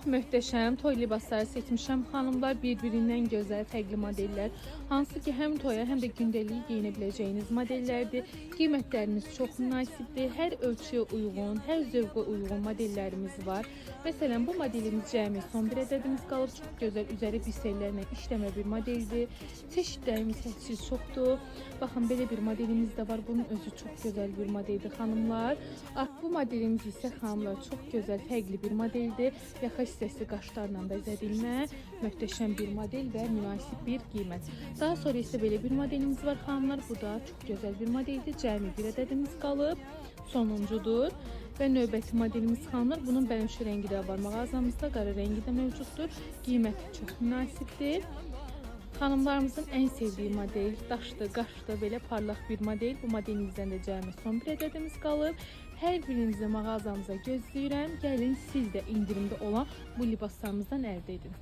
möhtəşəm toy libasları seçmişəm. Xanımlar birbirindən gözəl, fərqli modellər. Hansı ki, həm toya, həm də gündəlik geyinə biləcəyiniz modellərdir. Qiymətlərimiz çox münasibdir. Hər ölçüyə uyğun, hər zövqə uyğun modellərimiz var. Məsələn, bu modelimiz cəmi son bir ədədimiz qalıb. Çox gözəl, üzəri bisellərlə işləmə bir modeldir. Çeşidlərimiz hədsiz çoxdur. Baxın, belə bir modelimiz də var. Bunun özü çox gözəl bir modeldir, xanımlar. Bu modelimiz isə xanımlar çox gözəl, fərqli bir modeldir. Yaxa hissəsi qaşlarla bəzədilmə, möhtəşəm bir model və münasib bir qiymət. Daha sonra isə belə bir modelimiz var, xanımlar. Bu da çox gözəl bir modeldir. Cəmi bir ədədimiz qalıb. Sonuncudur. Və növbəti modelimiz xanımlar. Bunun bənövşə rəngi də var mağazamızda, qara rəngi də mövcuddur. Qiyməti çox münasibdir. Xanımlarımızın ən sevdiyi model daşdı, qaşdı, belə parlaq bir model. Bu modelimizdən də cəmi son bir ədədimiz qalıb. Hər birinizi mağazamıza gözləyirəm. Gəlin siz də indirimdə olan bu libaslarımızdan əldə edin.